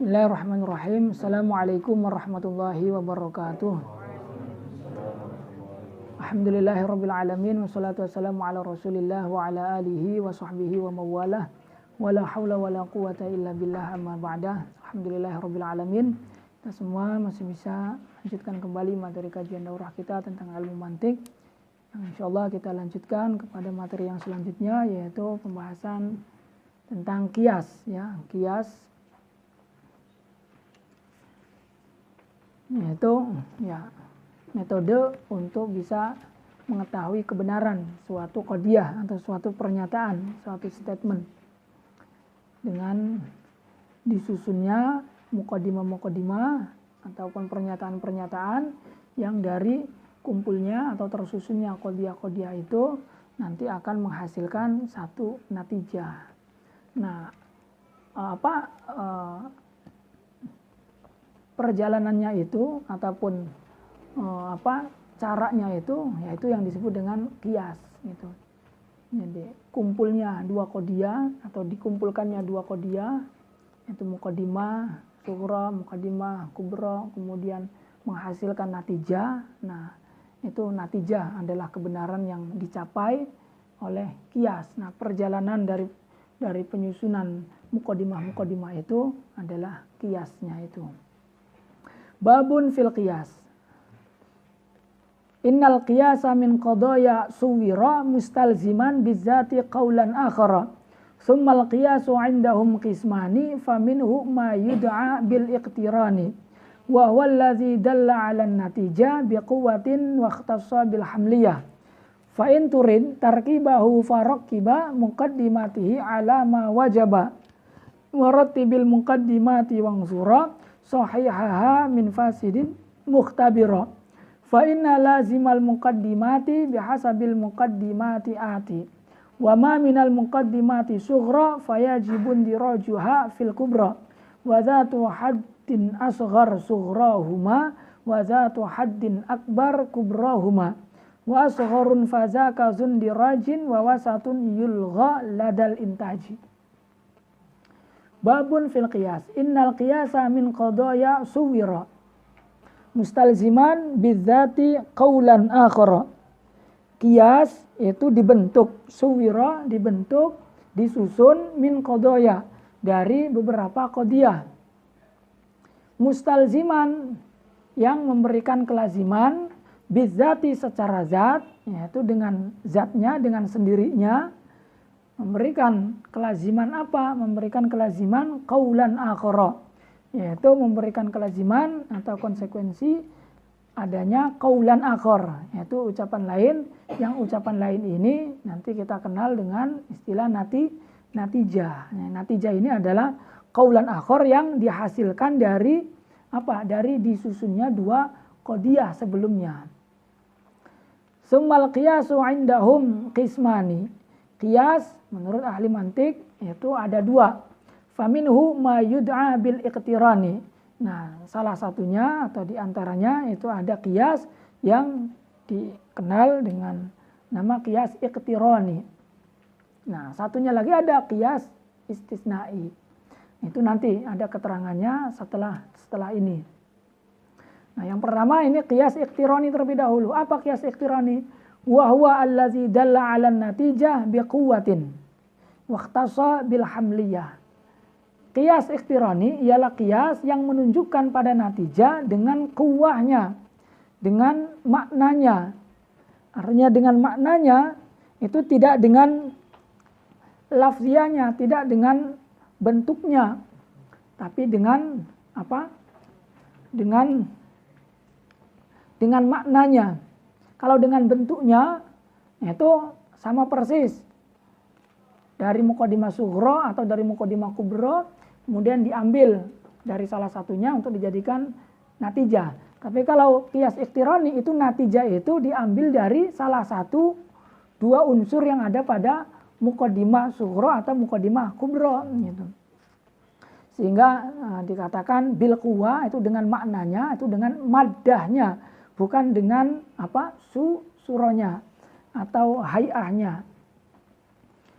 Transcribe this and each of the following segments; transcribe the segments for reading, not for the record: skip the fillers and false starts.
Bismillahirrahmanirrahim. Assalamualaikum warahmatullahi wabarakatuh. Alhamdulillahirabbil alamin wassalatu wassalamu ala Rasulillah wa ala alihi wa sahbihi wa mawalah. Wala haula wala quwata illa billah amma ba'dah. Alhamdulillahirabbil alamin. Kita semua masih bisa lanjutkan kembali materi kajian daurah kita tentang ilmu mantik. Insyaallah kita lanjutkan kepada materi yang selanjutnya, yaitu pembahasan tentang qiyas, ya, qiyas, yaitu metode untuk bisa mengetahui kebenaran suatu qadiyah atau suatu pernyataan, suatu statement dengan disusunnya muqaddimah ataupun pernyataan-pernyataan yang dari kumpulnya atau tersusunnya qadiyah-qadiyah itu nanti akan menghasilkan satu natijah. Nah, perjalanannya itu ataupun caranya itu, yaitu yang disebut dengan qiyas gitu. Jadi kumpulnya dua qadiyah atau dikumpulkannya dua qadiyah, yaitu muqaddimah sughra, muqaddimah kubra, kemudian menghasilkan natijah. Nah, itu natijah adalah kebenaran yang dicapai oleh qiyas. Nah, perjalanan dari penyusunan muqaddimah itu adalah qiyasnya itu. Babun fil qiyas. Innal qiyasa min qadaya suwira mustalziman bizzati qawlan akhara. Thummal qiyasu indahum qismani faminhu ma yud'a bil iqtirani. Wa huwa alladhi dalla 'ala an-natijah biquwwatin wa ikhtassa bil hamliyah. Fa in turid tarkibahu faraqqiba muqaddimatihi 'ala ma wajaba. Wa rattibil muqaddimati wangsura sahihaha min fasidin mukhtabira. Fa inna lazimal muqaddimati bihasabil muqaddimati ati. Wa ma minal muqaddimati sughra fayajibun dirajuha fil kubra. Wa dhatu haddin asghar sughrahuma wa dhatu haddin akbar kubrahuma. Wa asgharun fazaka zundirajin wa wasatun yulgha ladal intaji. Babun fil qiyas. Innal qiyasa min qadaya suwira mustalziman bidzati qaulan akhara. Qiyas itu dibentuk, suwira dibentuk, disusun min qadaya dari beberapa qadiyah. Mustalziman yang memberikan kelaziman, bidzati secara zat, yaitu dengan zatnya, dengan sendirinya. Memberikan kelaziman apa? Memberikan kelaziman qaulan akhara, yaitu memberikan kelaziman atau konsekuensi adanya qaulan akhar, yaitu ucapan lain, yang ucapan lain ini nanti kita kenal dengan istilah natijah. Nah, natijah ini adalah qaulan akhar yang dihasilkan dari apa? Dari disusunnya dua qadiyah sebelumnya. Summal qiyasu indahum qismani. Qiyas menurut ahli mantik itu ada dua. Faminhu ma yud'a bil iqtirani. Nah, salah satunya atau diantaranya itu ada qiyas yang dikenal dengan nama qiyas iqtirani. Nah, satunya lagi ada qiyas istisnai. Itu nanti ada keterangannya setelah ini. Nah, yang pertama ini qiyas iqtirani terlebih dahulu. Apa qiyas iqtirani? Wa huwa allazi dalla 'ala natijah biquwwatin wa ikhtassa bil hamliyah. Qiyas iqtirani ialah qiyas yang menunjukkan pada natijah dengan kuwahnya, dengan maknanya. Artinya dengan maknanya itu tidak dengan lafzianya, tidak dengan bentuknya, tapi dengan apa? Dengan maknanya. Kalau dengan bentuknya itu sama persis dari muqaddimah sughra atau dari muqaddimah kubra, kemudian diambil dari salah satunya untuk dijadikan natijah. Tapi kalau qiyas iqtirani itu natijah itu diambil dari salah satu dua unsur yang ada pada muqaddimah sughra atau muqaddimah kubra gitu. Sehingga dikatakan bil quwa itu dengan maknanya, itu dengan maddahnya, bukan dengan apa? Surahnya atau hayahnya.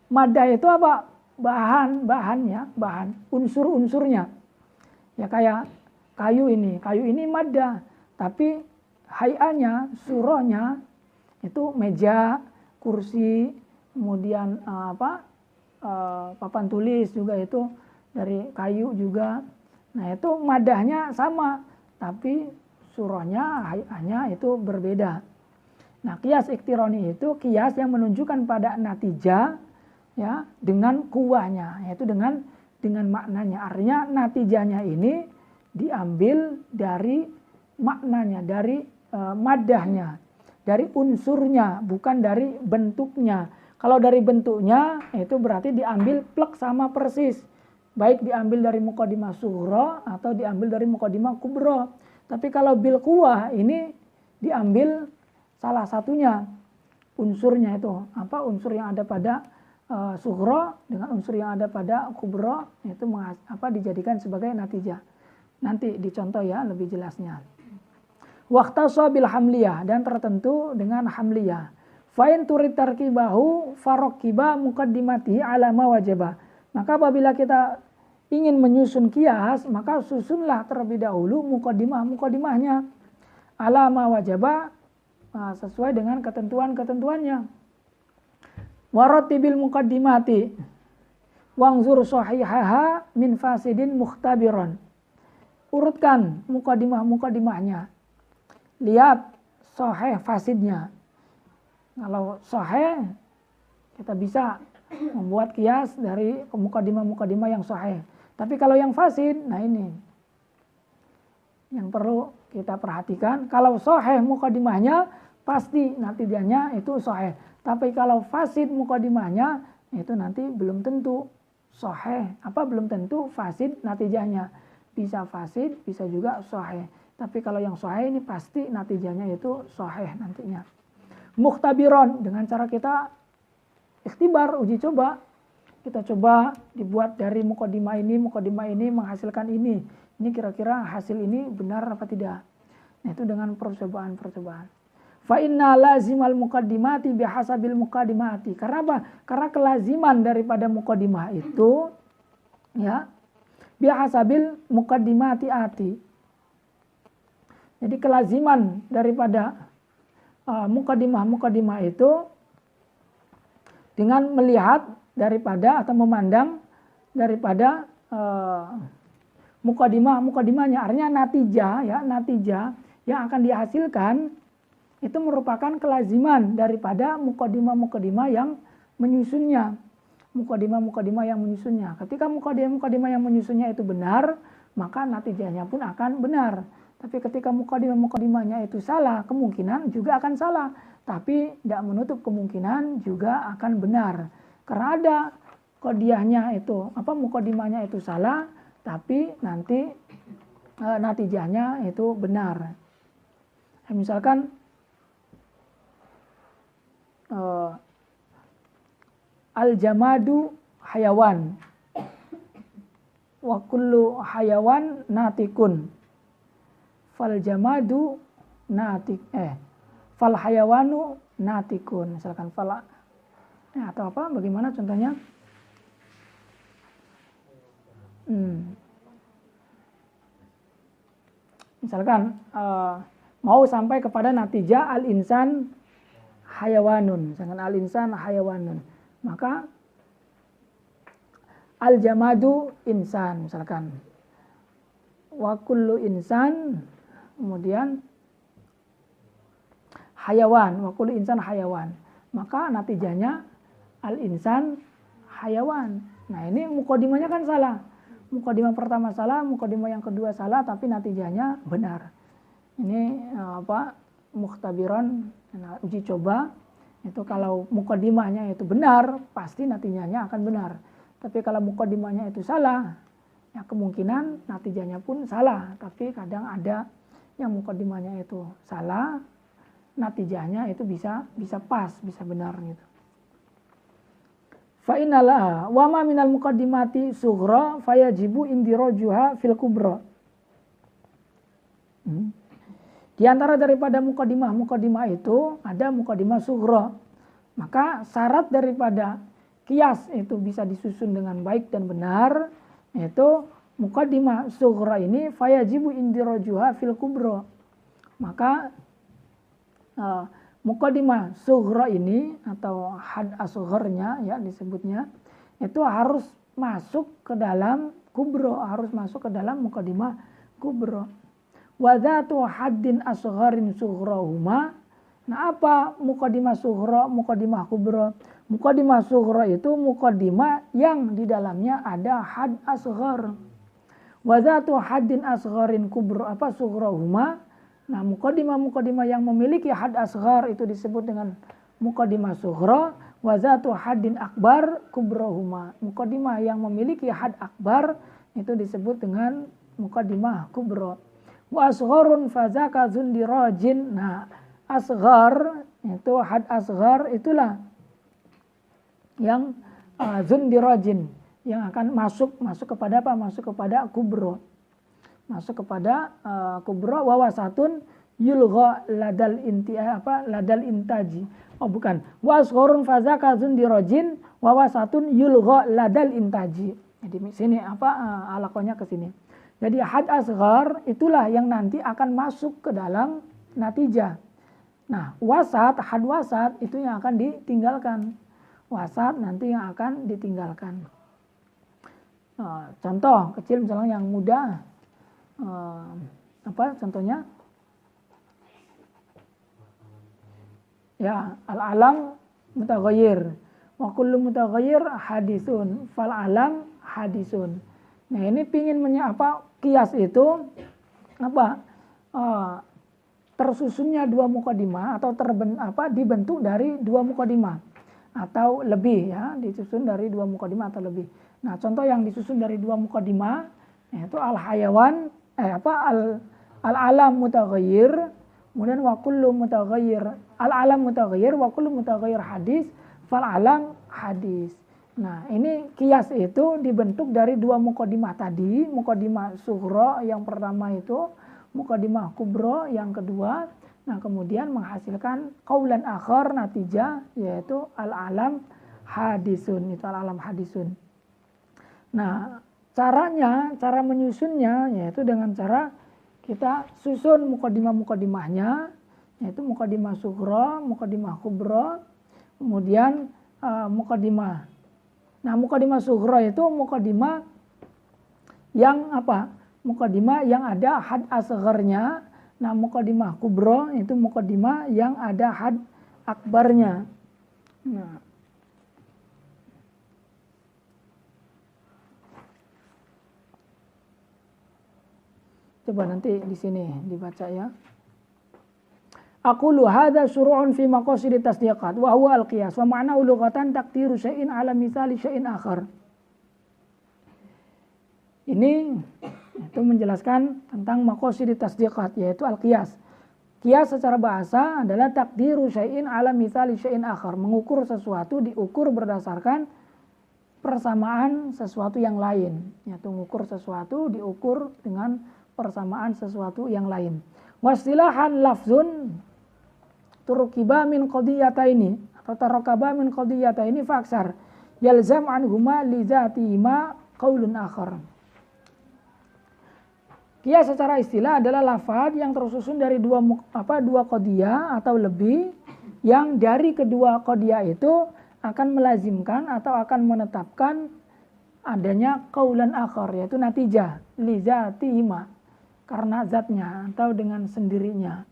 Maddah itu apa? Bahan unsur-unsurnya. Ya kayak kayu ini madda, tapi hayanya, surahnya itu meja, kursi, kemudian papan tulis juga itu dari kayu juga. Nah itu madahnya sama, tapi surahnya, hayanya itu berbeda. Nah kias iktironi itu kias yang menunjukkan pada natijah ya dengan kuahnya, yaitu dengan maknanya. Artinya natijahnya ini diambil dari maknanya, dari madahnya, dari unsurnya, bukan dari bentuknya. Kalau dari bentuknya itu berarti diambil plek sama persis. Baik diambil dari muqaddimah sughra atau diambil dari muqaddimah kubra. Tapi kalau bil quwah ini diambil salah satunya, unsurnya itu. Apa unsur yang ada pada sughra dengan unsur yang ada pada kubra itu dijadikan sebagai natijah. Nanti dicontoh ya lebih jelasnya. Waqtasa bil hamliyah, dan tertentu dengan hamliyah. Fa'in turid tarkibahu farokiba muqaddimatihi ala ma wajaba. Maka apabila kita ingin menyusun kias, maka susunlah terlebih dahulu muqaddimahnya ala ma wajaba, sesuai dengan ketentuan-ketentuannya. Waratibil muqaddimati wangzur sahihaha min fasidin mukhtabiran. Urutkan muqaddimahnya. Lihat sahih fasidnya. Kalau sahih, kita bisa membuat kias dari muqaddimah yang sahih. Tapi kalau yang fasid, nah ini yang perlu kita perhatikan. Kalau sahih muqaddimahnya, pasti natijahnya itu sahih. Tapi kalau fasid muqaddimahnya, itu nanti belum tentu sahih. Belum tentu fasid natijahnya. Bisa fasid, bisa juga sahih. Tapi kalau yang sahih ini pasti natijahnya itu sahih nantinya. Mukhtabiron, dengan cara kita ikhtibar, uji coba. Kita coba dibuat dari muqaddimah ini menghasilkan ini. Ini kira-kira hasil ini benar apa tidak. Nah itu dengan percobaan. Fa inna lazimal muqaddimati bihasabil muqaddimati. Karena apa? Karena kelaziman daripada muqaddimah itu ya bihasabil muqaddimati ati. Jadi kelaziman daripada muqaddimah itu dengan melihat daripada atau memandang daripada muqaddimahnya, artinya natijah yang akan dihasilkan itu merupakan kelaziman daripada muqaddimah yang menyusunnya. Muqaddimah yang menyusunnya. Ketika muqaddimah yang menyusunnya itu benar, maka natijahnya pun akan benar. Tapi ketika muqaddimahnya itu salah, kemungkinan juga akan salah. Tapi tidak menutup kemungkinan juga akan benar. Karena ada qadiyahnya itu, muqaddimahnya itu salah, tapi nanti natijahnya itu benar. Misalkan al-jamadu hayawan wa kullu hayawan natikun. Fal jamadu fal hayawanu natikun. Misalkan atau bagaimana contohnya? Misalkan mau sampai kepada natijah al-insan hayawanun. Misalkan al-insan hayawanun. Maka al-jamadu insan misalkan. Wa kullu insan, kemudian hayawan, wa kullu insan hayawan. Maka natijahnya al-insan hayawan. Nah ini muqaddimahnya kan salah. Muqaddimah pertama salah, muqaddimah yang kedua salah, tapi natijahnya benar. Ini mukhtabiran, uji coba. Itu kalau muqaddimahnya itu benar, pasti natijahnya akan benar. Tapi kalau muqaddimahnya itu salah, ya kemungkinan natijahnya pun salah. Tapi kadang ada yang muqaddimahnya itu salah, natijahnya itu bisa pas, bisa benar gitu. Fa innalaha wa ma minal muqaddimati sughra fayajibu indirajuha fil kubra. Di antara daripada muqaddimah itu ada muqaddimah sughra. Maka syarat daripada kias itu bisa disusun dengan baik dan benar, itu muqaddimah sughra ini fayajibu indirajuha fil kubra. Maka muqaddimah sughra ini atau had asgharnya ya disebutnya itu harus masuk ke dalam kubra, harus masuk ke dalam muqaddimah kubra. Wa dzatu haddin asgharin sughrahuma. Nah, apa muqaddimah sughra, muqaddimah kubra? Muqaddimah sughra itu muqaddimah yang di dalamnya ada had asghar. Wa dzatu haddin asgharin kubra apa sughrahuma. Nah, muqaddimah yang memiliki had asghar itu disebut dengan muqaddimah sughra. Wa dzatu haddin akbar kubrahuma. Muqaddimah yang memiliki had akbar itu disebut dengan muqaddimah kubra. Wa asgharun fazaka zundirajin. Nah, asghar itu had asghar itulah yang zundirajin yang akan masuk kepada apa? Masuk kepada kubra. Masuk kepada kubra wawasatun yulgha ladal intaji. Oh bukan. Wa asgharun fazaka zundirajin wawasatun yulgha ladal intaji. Jadi sini alakonya ke sini. Jadi had asghar itulah yang nanti akan masuk ke dalam natijah. Nah, had wasat itu yang akan ditinggalkan. Wasat nanti yang akan ditinggalkan. Contoh kecil misalnya yang mudah. Apa contohnya? Ya, al-alam mutaghayyir. Wa kullu mutaghayyir hadisun. Fal alam hadisun. Nah, ini pingin kias itu tersusunnya dua muqaddimah atau dibentuk dari dua muqaddimah atau lebih ya, disusun dari dua muqaddimah atau lebih. Nah, contoh yang disusun dari dua muqaddimah yaitu al-hayawan al-alam mutaghayyir, kemudian wa kullu mutaghayyir, al-alam mutaghayyir wa kullu mutaghayyir hadis, fal alam hadis. Nah, ini kias itu dibentuk dari dua muqaddimah tadi, muqaddimah sughra yang pertama itu, muqaddimah kubra yang kedua. Nah, kemudian menghasilkan qaulan akhar natijah yaitu al-alam hadisun, itu al-alam hadisun. Nah, cara menyusunnya yaitu dengan cara kita susun muqaddimah-muqaddimahnya, yaitu muqaddimah sughra, muqaddimah kubra, kemudian muqaddimah. Nah, muqaddimah sughra itu muqaddimah yang muqaddimah yang ada had asgharnya. Nah, muqaddimah kubra itu muqaddimah yang ada had akbarnya. Nah, coba nanti di sini dibaca ya. Aqulu hadza syuru'un fi maqasid tasdiqat wa huwa al-qiyas wa ma'nahu lughatan taqdiru syai'in ala mithali syai'in akhar. Ini itu menjelaskan tentang maqasid tasdiqat yaitu al-qiyas. Qiyas secara bahasa adalah taqdiru syai'in ala mithali syai'in akhar, mengukur sesuatu diukur berdasarkan persamaan sesuatu yang lain, yaitu mengukur sesuatu diukur dengan persamaan sesuatu yang lain. Wastilahan lafzun turukiba min qadiyataini atau tarakaba min qadiyataini faksar yalzam anhuma li dzatihima qaulun akhar. Qiyas secara istilah adalah lafaz yang tersusun dari dua qadiyah atau lebih yang dari kedua qadiyah itu akan melazimkan atau akan menetapkan adanya qaulan akhar yaitu natijah li dzatihima karena zatnya atau dengan sendirinya.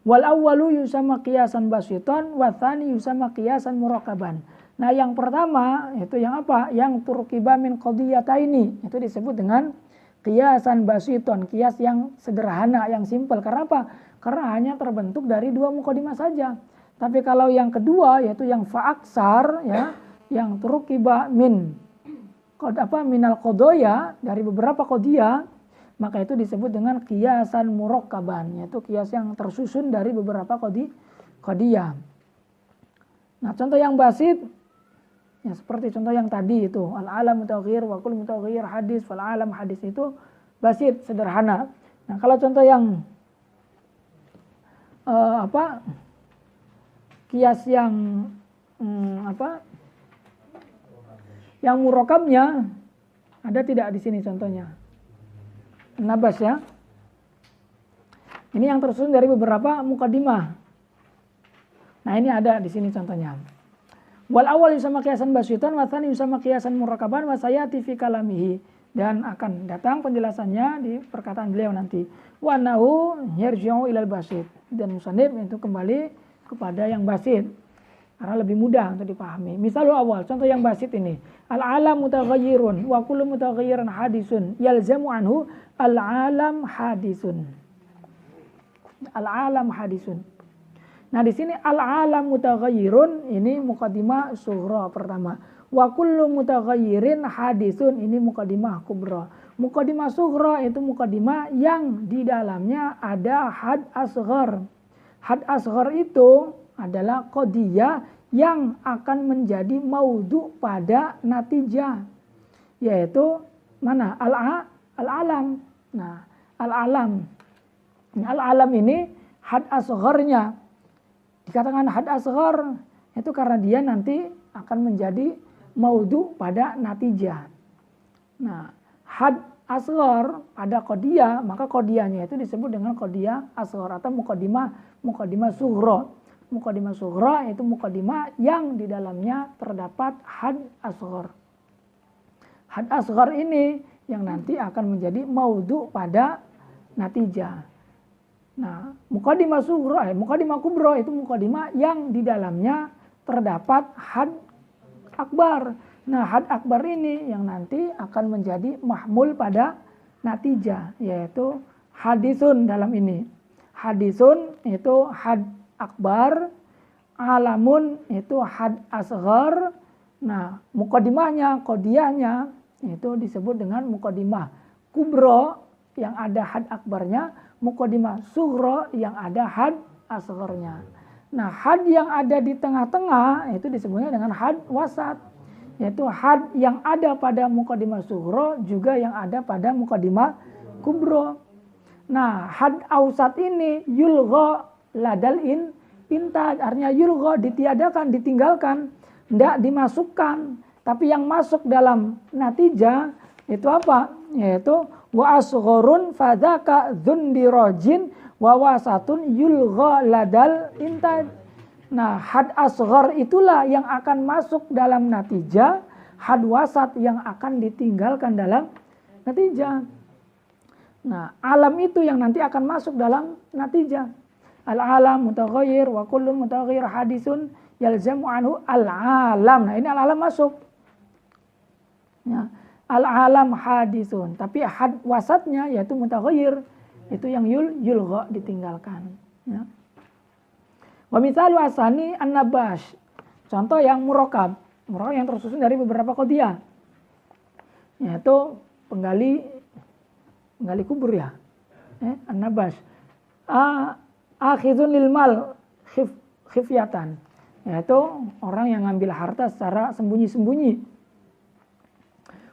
Wal awwalu yusamma qiyasan basitan wa tsani yusamma qiyasan murakaban. Nah, yang pertama itu yang apa? Yang turkiba min qadiyataini itu disebut dengan qiyasan basitan, qiyas yang sederhana, yang simpel. Karena apa? Karena hanya terbentuk dari dua muqaddimah saja. Tapi kalau yang kedua yaitu yang fa'aksar ya, yang turkiba minal qadaya dari beberapa qadiyah, maka itu disebut dengan qiyasan murakkaban, yaitu qiyas yang tersusun dari beberapa qadiyah. Nah, contoh yang basit ya seperti contoh yang tadi itu al-alam mutaghayyir wa kullu mutaghayyir hadis fal alam hadis itu basit, sederhana. Nah, kalau contoh yang qiyas yang yang murakkabnya ada tidak di sini contohnya? Nabas ya. Ini yang tersusun dari beberapa muqaddimah. Nah ini ada di sini contohnya. Wal awal yusama qiyasan basitan wa tsani yusama qiyasan murakaban wa sayati fi kalamihi, dan akan datang penjelasannya di perkataan beliau nanti. Wa nahu yarji'u ilal basit, dan musannif itu kembali kepada yang basit karena lebih mudah untuk dipahami. Misalul awal, contoh yang basit ini. Al-alam mutaghayyirun wa kullu mutaghayyiran hadisun yalzamu anhu al-alam hadisun. Al-alam hadisun. Nah di sini al-alam mutaghayyirun ini muqaddimah sughra pertama. Wa kullu mutaghayyirin hadisun ini muqaddimah kubra. Muqaddimah sughra itu muqaddimah yang di dalamnya ada had asghar. Had asghar itu adalah qadiyah yang akan menjadi maudhu pada natijah, yaitu mana? Al-alam. Nah, al-alam. Al-alam ini had asgharnya. Dikatakan had asghar itu karena dia nanti akan menjadi maudhu pada natijah. Nah, had asghar pada qadiyah, maka qadiyahnya itu disebut dengan qadiyah asghar atau muqaddimah sughra. Muqaddimah sughra itu muqaddimah yang di dalamnya terdapat had asghar. Had asghar ini yang nanti akan menjadi maudhu pada natijah. Nah, muqaddimah sughra, muqaddimah kubra itu muqaddimah yang di dalamnya terdapat had akbar. Nah, had akbar ini yang nanti akan menjadi mahmul pada natijah, yaitu hadisun dalam ini. Hadisun itu had akbar, alamun itu had asghar. Nah, muqaddimahnya, qadiyahnya itu disebut dengan muqaddimah kubra yang ada had akbarnya, muqaddimah sughra yang ada had asgharnya. Nah, had yang ada di tengah-tengah itu disebutnya dengan had wasat, yaitu had yang ada pada muqaddimah sughra juga yang ada pada muqaddimah kubra. Nah, had ausat ini yulgha ladal intaj, artinya yulgha ditiadakan, ditinggalkan, tidak dimasukkan, tapi yang masuk dalam natijah itu apa? Yaitu wa asgharun fadzaka dzundirajin wa wasatun yulgha ladal intaj. Nah, had asghar itulah yang akan masuk dalam natijah, had wasat yang akan ditinggalkan dalam natijah. Nah, alam itu yang nanti akan masuk dalam natijah. Al-alam mutaghayyir wa kullu mutaghayyir hadisun yalzamu anhu al-alam. Nah, ini al-alam masuk. Ya, al-alam hadisun. Tapi had wasatnya yaitu mutaghayyir, itu yang yulgha ditinggalkan. Ya. Wa mithalu asani an-nabash. Contoh yang murakab. Murakab yang tersusun dari beberapa qadiyah. Yaitu penggali kubur ya. An-nabash. Akhizun lil mal khifyatan, yaitu orang yang ngambil harta secara sembunyi-sembunyi.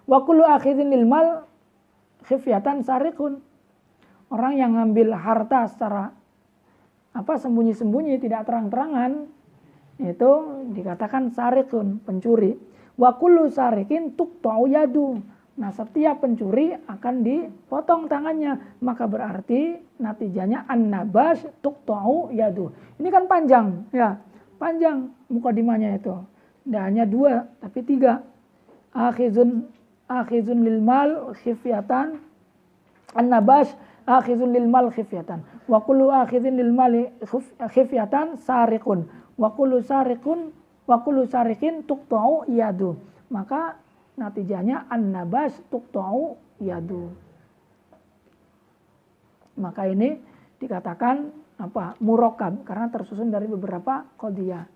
Wa kullu akhizin lil mal khifyatan sariqun, orang yang ngambil harta secara sembunyi-sembunyi, tidak terang-terangan, itu dikatakan sariqun, pencuri. Wa kullu sariqin tuqta'u yadu. Nah, setiap pencuri akan dipotong tangannya, maka berarti natijanya an-nabash tuqta'u yadu. Ini kan panjang, ya, panjang muqaddimahnya itu. Tidak hanya 2, tapi 3. Akhizun lil mal khifyatan, an-nabash akhizun lil mal khifyatan. Wa kullu akhizin lil mal khifyatan sariqun. Wa kullu sariqin tuqta'u yadu. Maka natijanya an-nabash tuqta'u yadu. Maka ini dikatakan murakab karena tersusun dari beberapa qadiyah.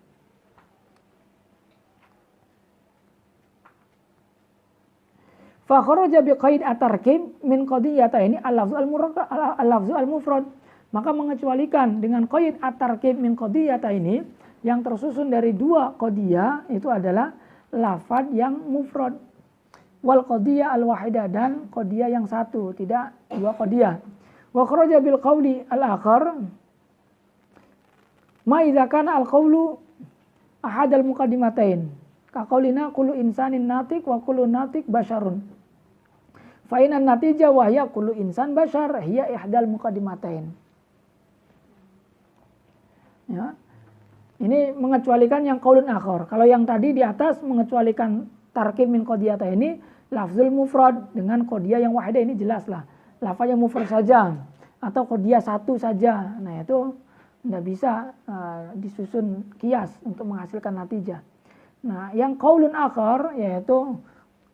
Fa kharaja bi qaid at-tarkib min qadiyataini al-lafzu al-mufrad. Maka mengecualikan dengan qaid at-tarkib min qadiyataini yang tersusun dari 2 qadiyah itu adalah lafaz yang mufrad. Wal qadiyah al-wahidah, dan qadiyah yang 1, tidak 2 qadiyah. Wa kharaja bil qawli al-akhar ma idza kana al-qawlu ahad al-muqaddimatain ka qaulina kullu insanin natiq wa kullu natiq basyarun. Fa'inan natijah wahya kullu insan bashar hiya ihdal muqaddimatain. Ya. Ini mengecualikan yang qaulun akhar. Kalau yang tadi di atas mengecualikan tarkib min qadiyata ini lafzul mufrad dengan qadiyah yang wahidah, ini jelas lah. Lafaz yang mufrad saja atau qadiyah satu saja. Nah, itu tidak bisa disusun kias untuk menghasilkan natijah. Nah, yang qaulun akhar yaitu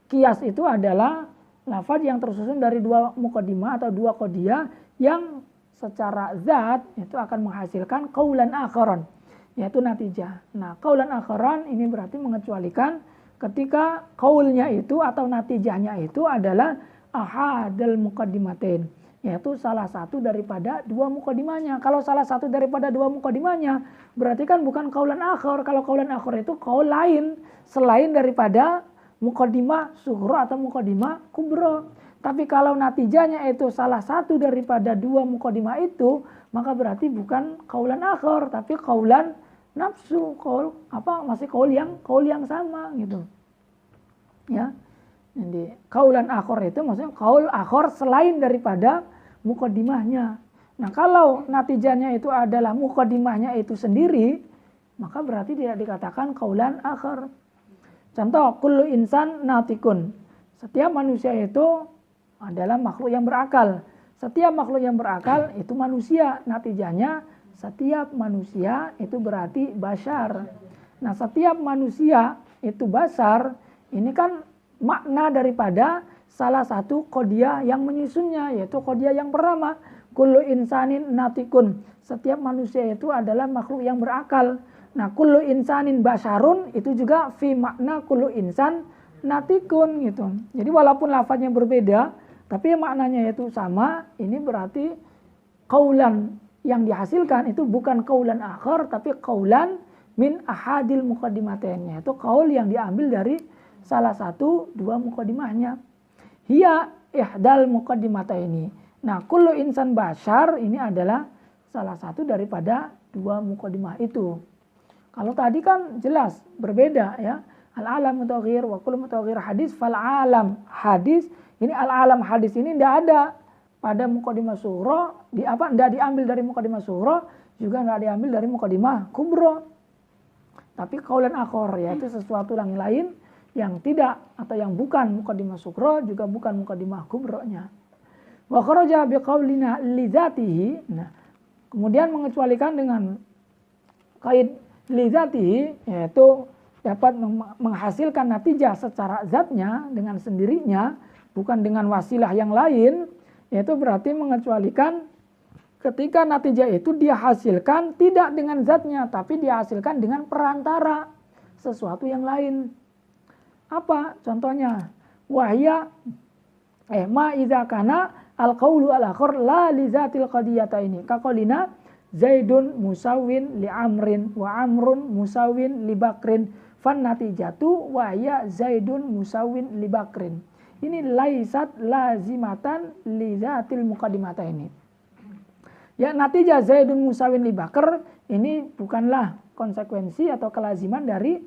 kias itu adalah lafaz yang tersusun dari dua muqaddimah atau dua qadiyah yang secara zat itu akan menghasilkan qaulan akharan, yaitu natijah. Nah, qaulan akharan ini berarti mengecualikan ketika qaulnya itu atau natijahnya itu adalah ahadal muqaddimatain, yaitu salah satu daripada dua muqaddimahnya. Kalau salah satu daripada dua muqaddimahnya berarti kan bukan qaulan akhar. Kalau qaulan akhar itu qaul lain selain daripada muqaddimah sughra atau muqaddimah kubra. Tapi kalau natijahnya itu salah satu daripada dua muqaddimah itu, maka berarti bukan qaulan akhar tapi qaulan nafsu, masih qaul yang sama gitu. Ya. Jadi qaulan akhar itu maksudnya qaul akhar selain daripada muqaddimahnya. Nah, kalau natijahnya itu adalah muqaddimahnya itu sendiri, maka berarti tidak dikatakan qaulan akhar. Contoh, kullu insan natikun. Setiap manusia itu adalah makhluk yang berakal. Setiap makhluk yang berakal itu manusia. Natijahnya setiap manusia itu berarti bashar. Nah, setiap manusia itu bashar, ini kan makna daripada salah satu qadiyah yang menyusunnya, yaitu qadiyah yang pertama, kullu insanin natikun. Setiap manusia itu adalah makhluk yang berakal. Nah, kullu insanin basyarun itu juga fi makna kullu insan natikun gitu. Jadi walaupun lafaznya berbeda, tapi maknanya itu sama. Ini berarti qaulan yang dihasilkan itu bukan qaulan akhar tapi qaulan min ahadil muqaddimatain, yaitu qaul yang diambil dari salah satu dua muqaddimahnya. Hiya ihdal muqaddimataini. Nah, kullu insan bashar ini adalah salah satu daripada dua muqaddimah itu. Kalau tadi kan jelas berbeda ya. Al-alam mutaghir wa kullu mutaghir hadis fal alam hadis. Ini al-alam hadis ini tidak ada pada muqaddimah sughra, tidak diambil dari muqaddimah sughra, juga tidak diambil dari muqaddimah kubra. Tapi qaulan akhar, yaitu sesuatu yang lain yang tidak atau yang bukan muqaddimah sughra, juga bukan muqaddimah kubranya. Wa kharaja biqaulina li dzatihi. Nah, kemudian mengecualikan dengan qaid li dzatihi, yaitu dapat menghasilkan natijah secara zatnya dengan sendirinya, bukan dengan wasilah yang lain, yaitu berarti mengecualikan ketika natijah itu dihasilkan tidak dengan zatnya, tapi dihasilkan dengan perantara sesuatu yang lain. Apa contohnya? Wahya ma idza kana al-qaulu al-akhar la li zatil qadiyataini. Kaqaulina Zaidun musawin li Amrin wa Amrun musawin li Bakrin fan natijatu wahya Zaidun musawin li Bakrin. Ini laisat lazimatan li zatil muqaddimataini. Ya, natijah Zaidun musawin li Bakr ini bukanlah konsekuensi atau kelaziman dari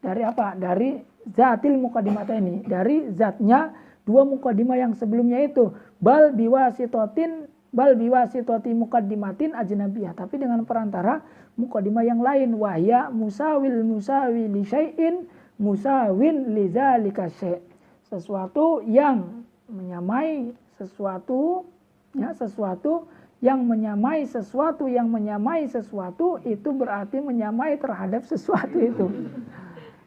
apa? Dari zatil muqaddimataini, dari zatnya dua muqaddimah yang sebelumnya itu. Bal biwasitati muqaddimatin ajnabiyah, tapi dengan perantara muqaddimah yang lain. Wahya musawil musawi li syai'in musawin li dzalika syai'. Sesuatu yang menyamai sesuatu, ya, sesuatu yang menyamai sesuatu yang menyamai sesuatu itu berarti menyamai terhadap sesuatu itu.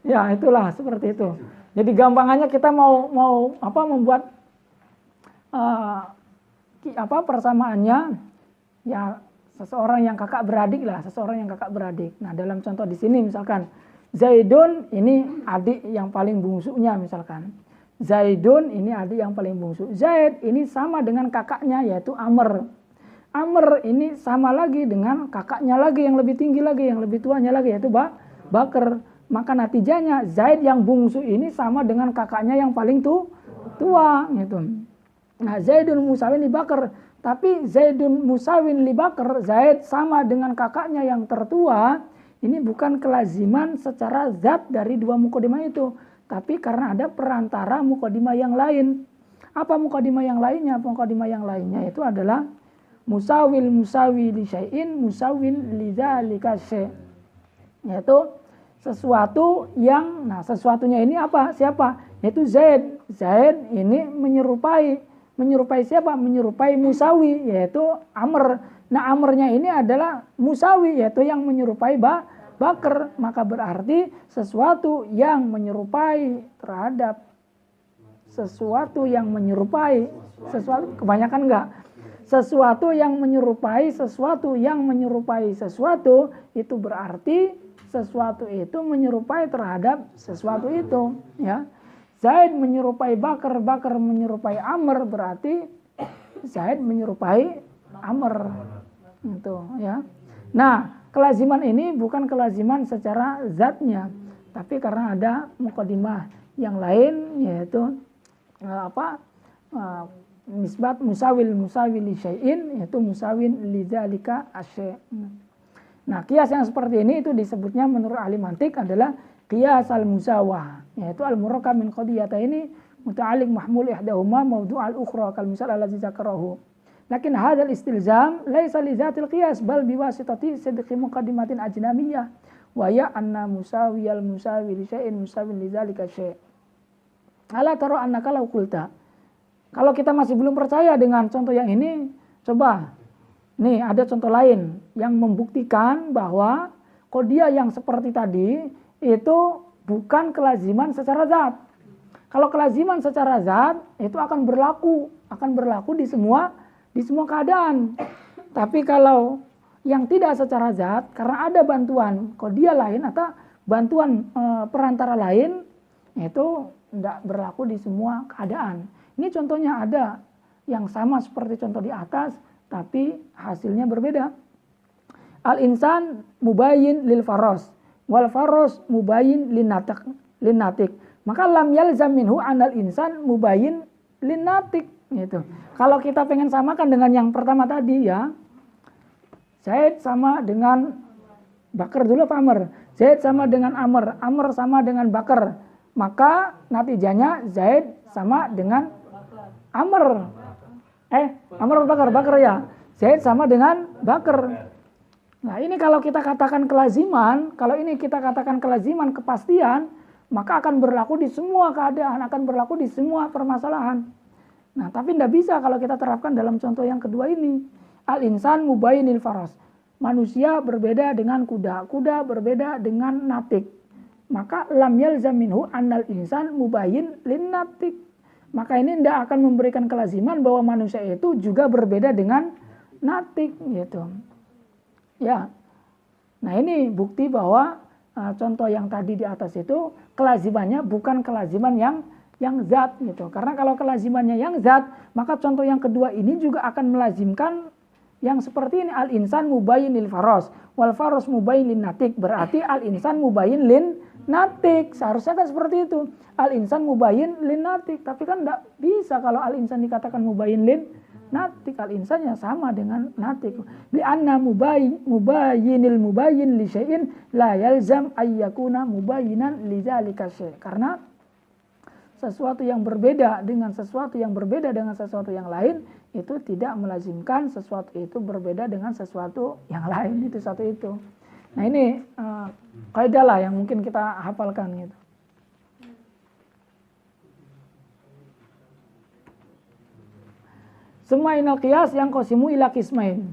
Ya, itulah seperti itu. Jadi gampangannya kita mau membuat persamaannya, ya seseorang yang kakak beradik lah, seseorang yang kakak beradik. Nah, dalam contoh di sini misalkan Zaidun ini adik yang paling bungsunya misalkan. Zaidun ini adik yang paling bungsu. Zaid ini sama dengan kakaknya yaitu Amr. Amr ini sama lagi dengan kakaknya lagi yang lebih tinggi lagi, yang lebih tuanya lagi yaitu Bakr. Maka natijahnya Zaid yang bungsu ini sama dengan kakaknya yang paling tua gitu. Nah, Zaidun musawin li Bakr, tapi Zaidun musawin li Bakr, Zaid sama dengan kakaknya yang tertua, ini bukan kelaziman secara zat dari dua muqaddimah itu, tapi karena ada perantara muqaddimah yang lain. Apa mukadimah yang lainnya? Mukadimah yang lainnya itu adalah musawi li syai'in musawin li dzalika syai'. Yaitu sesuatu yang, nah sesuatunya ini apa? Siapa? Yaitu Zaid. Zaid ini menyerupai siapa? Menyerupai musawi, yaitu Amr. Nah Amrnya ini adalah musawi, yaitu yang menyerupai Bakar. Maka berarti sesuatu yang menyerupai terhadap sesuatu yang menyerupai sesuatu, kebanyakan enggak? Sesuatu yang menyerupai sesuatu yang menyerupai sesuatu, itu berarti sesuatu itu menyerupai terhadap sesuatu itu, ya. Zaid menyerupai Bakar, Bakar menyerupai Amr, berarti Zaid menyerupai Amr. Itu, ya. Nah, kelaziman ini bukan kelaziman secara zatnya, tapi karena ada mukadimah yang lain, yaitu nisbat musawi li syai'in, yaitu musawin li dzalika asy'. Nah, kias yang seperti ini itu disebutnya menurut ahli mantik adalah qiyas al-musawah, yaitu al-murakkab min qadiyataini muta'alliq mahmul ihdahuma mawdu' al-ukhra kal misal allazi zakarahu. Lakin hadzal istilzam laisa li dzatil qiyas bal biwasitati sidqi muqaddimatin ajnamiyah wa ya anna musawiyal musawi li syai'in musawin li dzalika syai'. Ala tara annaka law qulta. Kalau kita masih belum percaya dengan contoh yang ini, coba nih ada contoh lain yang membuktikan bahwa qadiyah yang seperti tadi itu bukan kelaziman secara zat. Kalau kelaziman secara zat itu akan berlaku di semua keadaan. Tapi kalau yang tidak secara zat, karena ada bantuan qadiyah lain atau bantuan perantara lain, itu tidak berlaku di semua keadaan. Ini contohnya ada yang sama seperti contoh di atas, tapi hasilnya berbeda. Al-insan mubayyin lil faros, wal faros mubayyin lin natik. Maka lam yalzam minhu anal insan mubayyin lin natik. Gitu. Kalau kita pengen samakan dengan yang pertama tadi, ya, Zaid sama dengan Bakar dulu apa Amr? Zaid sama dengan Amr, Amr sama dengan Bakar. Maka natijanya Zaid sama dengan Amr. Amr Bakar, Bakar ya. Zaid sama dengan Bakar. Nah, ini kalau kita katakan kelaziman, kepastian, maka akan berlaku di semua keadaan, akan berlaku di semua permasalahan. Nah, tapi tidak bisa kalau kita terapkan dalam contoh yang kedua ini. Al-insan mubayyinil faras. Manusia berbeda dengan kuda, kuda berbeda dengan natik. Maka lam yalzam minhu annal insan mubayyin lin natik. Maka ini tidak akan memberikan kelaziman bahwa manusia itu juga berbeda dengan natik, gitu. Ya. Nah, ini bukti bahwa contoh yang tadi di atas itu kelazimannya bukan kelaziman yang zat, gitu. Karena kalau kelazimannya yang zat, maka contoh yang kedua ini juga akan melazimkan yang seperti ini, al-insan mubayyin lil faros wal faros mubayyin lin natik. Berarti al-insan mubayyin lin natik. Seharusnya kan seperti itu. Al-insan mubayyin lin natik. Tapi kan tidak bisa kalau al-insan dikatakan mubayyin lin natik. Al-insan ya sama dengan natik. Li'anna mubayyinil mubayyin li syai'in la yalzam ayyakuna mubayyinan li dzalika syai'. Karena sesuatu yang berbeda dengan sesuatu yang berbeda dengan sesuatu yang lain itu tidak melazimkan sesuatu itu berbeda dengan sesuatu yang lain, itu satu itu. Nah, ini kaidah lah yang mungkin kita hafalkan gitu. Semua inal qiyas yang qasimu ila qismain.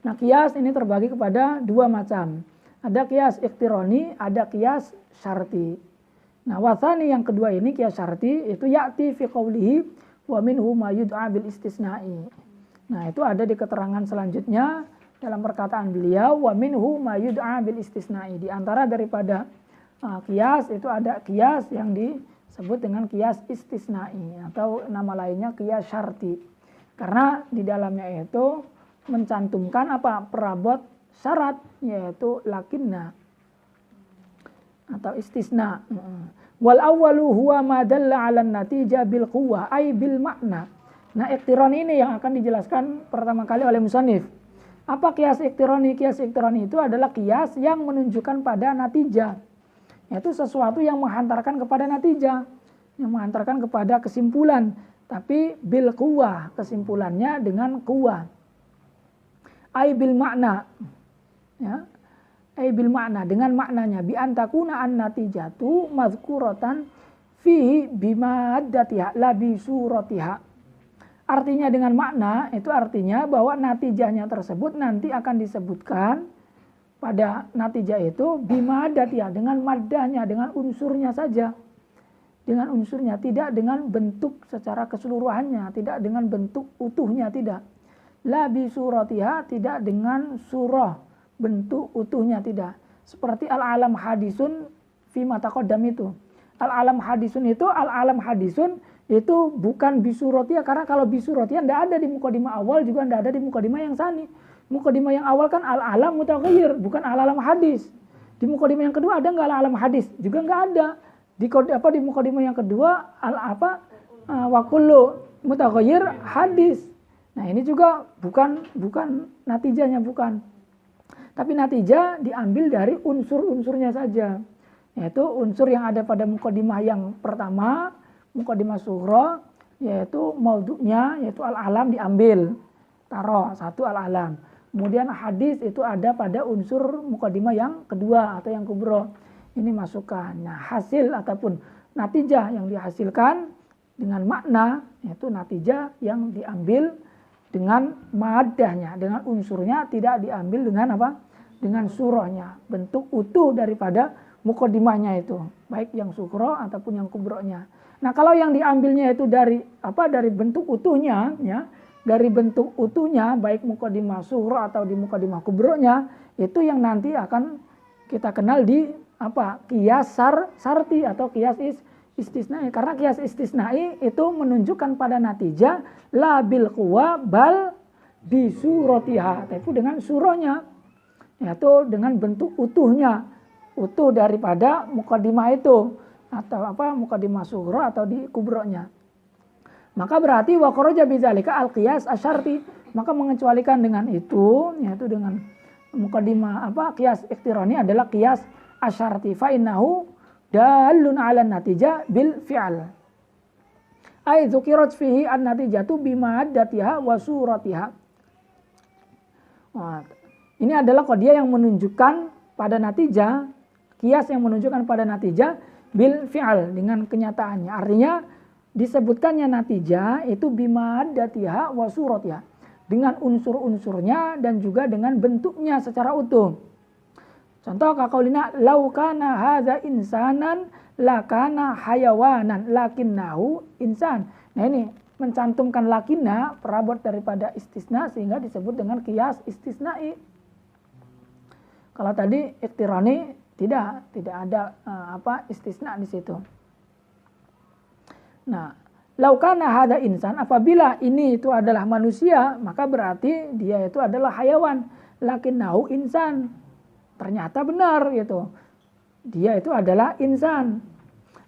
Nah, qiyas ini terbagi kepada dua macam. Ada qiyas iqtirani, ada qiyas syarti. Nah, wasani yang kedua ini qiyas syarti itu ya'ti fi qawlihi wa minhu ma yud'a bil istisna'i. Nah, itu ada di keterangan selanjutnya dalam perkataan beliau wa minhu ma yud'a bil istisna'i. Di antara daripada qiyas itu ada qiyas yang disebut dengan qiyas istisna'i atau nama lainnya qiyas syarti. Karena di dalamnya itu mencantumkan perabot syarat, yaitu lakinna atau istisna. Wal awwalu huwa ma dalla 'ala natijah bil quwwah ay bil makna. Nah, iqtiran ini yang akan dijelaskan pertama kali oleh musannif. Apa qiyas iqtirani? Qiyas iqtirani itu adalah qiyas yang menunjukkan pada natijah, yaitu sesuatu yang menghantarkan kepada natijah. yang mengantarkan kepada kesimpulan, tapi bil quwah, kesimpulannya dengan quwah. Ai bil makna, ya. Ai bil makna, dengan maknanya bi antakuna an natijatu mazkuratan fihi bimaddatiha la bi suratiha. Artinya dengan makna itu artinya bahwa natijahnya tersebut nanti akan disebutkan pada natijah itu bimaddatiha, dengan maddahnya, dengan unsurnya saja. Dengan unsurnya, tidak dengan bentuk secara keseluruhannya, tidak dengan bentuk utuhnya, tidak. La bi suratiha, tidak dengan surah, bentuk utuhnya, tidak. Seperti al-alam hadisun fi ma taqaddam itu. Al-alam hadisun itu bukan bi suratiha, karena kalau bi suratiha tidak ada di mukadimah awal, juga tidak ada di mukadimah yang sani. Mukadimah yang awal kan al-alam mutaghayyir, bukan al-alam hadis. Di mukadimah yang kedua ada nggak al-alam hadis? Juga nggak ada. Di mukadimah yang kedua wa kullu mutaghayyir hadis. Nah, ini juga bukan natijahnya, bukan. Tapi natijah diambil dari unsur-unsurnya saja. Yaitu unsur yang ada pada mukadimah yang pertama, mukadimah sughra, yaitu maudhu'nya, yaitu al-alam diambil. Taruh satu al-alam. Kemudian hadis itu ada pada unsur mukadimah yang kedua atau yang kubra. Ini masukkan. Nah, hasil ataupun natijah yang dihasilkan dengan makna, yaitu natijah yang diambil dengan maddahnya, dengan unsurnya, tidak diambil dengan apa? Dengan surahnya, bentuk utuh daripada mukadimahnya itu, baik yang sughra ataupun yang kubronya. Nah, kalau yang diambilnya itu dari bentuk utuhnya, ya, dari bentuk utuhnya, baik mukadimah sughra atau di mukadimah kubronya, itu yang nanti akan kita kenal di qiyas sarti atau qiyas istisnai. Karena qiyas istisnai itu menunjukkan pada natijah la bil quwa bal bi suratiha, yaitu dengan surahnya, yaitu dengan bentuk utuhnya, utuh daripada mukadimah itu atau mukadimah sughra atau di kubronya. Maka berarti wa kharaja bidzalika al qiyas asyarti, maka mengecualikan dengan itu, yaitu dengan mukadimah qiyas iqtirani adalah qiyas asyarti, fa innahu dalun 'ala natijah bil fi'al. Ai dzukirat fihi an-natijatu bimaddatiha wa suratiha. Ini adalah qadiyah yang menunjukkan pada natijah, qiyas yang menunjukkan pada natijah bil fi'al, dengan kenyataannya. Artinya disebutkannya natijah itu bimaddatiha wa suratiha, dengan unsur-unsurnya dan juga dengan bentuknya secara utuh. Contoh kaqaulina lau kana hadza insanan lakana hayawanan lakinnahu insan. Nah, ini mencantumkan lakinna perabot daripada istisna sehingga disebut dengan qiyas istisnai. Kalau tadi iqtirani tidak ada istisna di situ. Nah, lau kana hadza insan, apabila ini itu adalah manusia, maka berarti dia itu adalah hayawan. Lakinnahu insan. Ternyata benar gitu. Dia itu adalah insan.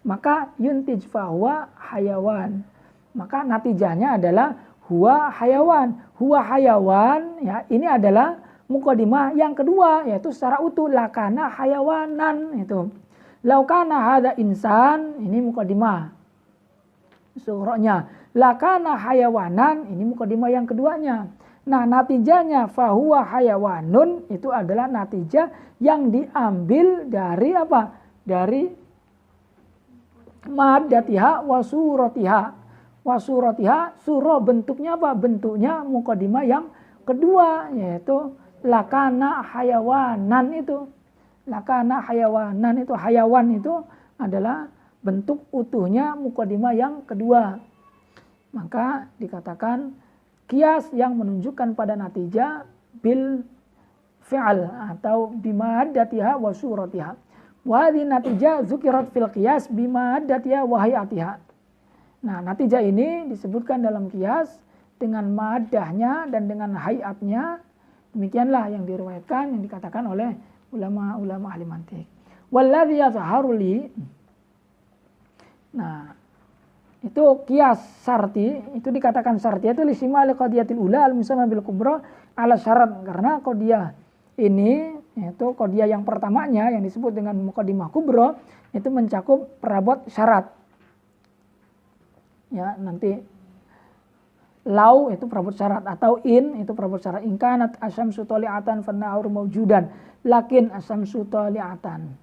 Maka yuntij fahuwa hayawan. Maka natijahnya adalah huwa hayawan. Huwa hayawan, ya, ini adalah mukadimah yang kedua, yaitu secara utuh lakana hayawanan itu. Laukana hadza insan, ini mukadimah sughronya. Lakana hayawanan, ini mukadimah yang keduanya. Nah, natijahnya fahuwa hayawanun itu adalah natijah yang diambil dari apa? Dari maddatiha wa suratiha. Wa suratiha, surah bentuknya apa? Bentuknya mukadimah yang kedua, yaitu lakana hayawanan itu. Lakana hayawanan itu, hayawan itu adalah bentuk utuhnya mukadimah yang kedua. Maka dikatakan qiyas yang menunjukkan pada natijah bil fi'al atau bimaddatiha wa suratiha. Wa hadhihi natijah dzukirat fil qiyas bimaddatiha wa hayatiha. Nah, natijah ini disebutkan dalam qiyas dengan maddahnya dan dengan hayatnya. Demikianlah yang diriwayatkan, yang dikatakan oleh ulama-ulama ahli mantiq. Walladzi yazharu li. Nah, itu qiyas syarti, itu dikatakan syarti itu lisima liqadiyatil ula al-musamma bil kubra ala syarat, karena qadiyah ini yaitu qadiyah yang pertamanya yang disebut dengan muqaddimah kubra itu mencakup perabot syarat. ya nanti lau itu perabot syarat, atau in itu perabot syarat. In kanat asyamsu tali'atan fan-naharu mawjudan lakin asyamsu tali'atan.